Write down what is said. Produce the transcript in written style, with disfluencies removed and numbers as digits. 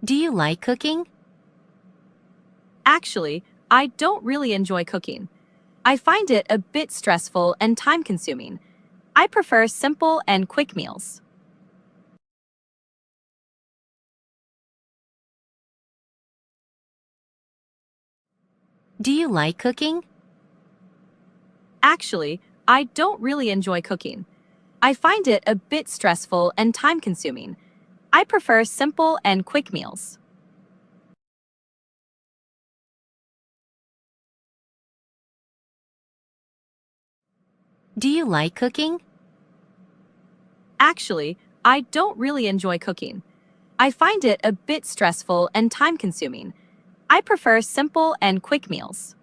Do you like cooking? Actually, I don't really enjoy cooking. I find it a bit stressful and time-consuming. I prefer simple and quick meals. Do you like cooking? Actually, I don't really enjoy cooking. I find it a bit stressful and time-consuming. I prefer simple and quick meals. Do you like cooking? Actually, I don't really enjoy cooking. I find it a bit stressful and time-consuming. I prefer simple and quick meals.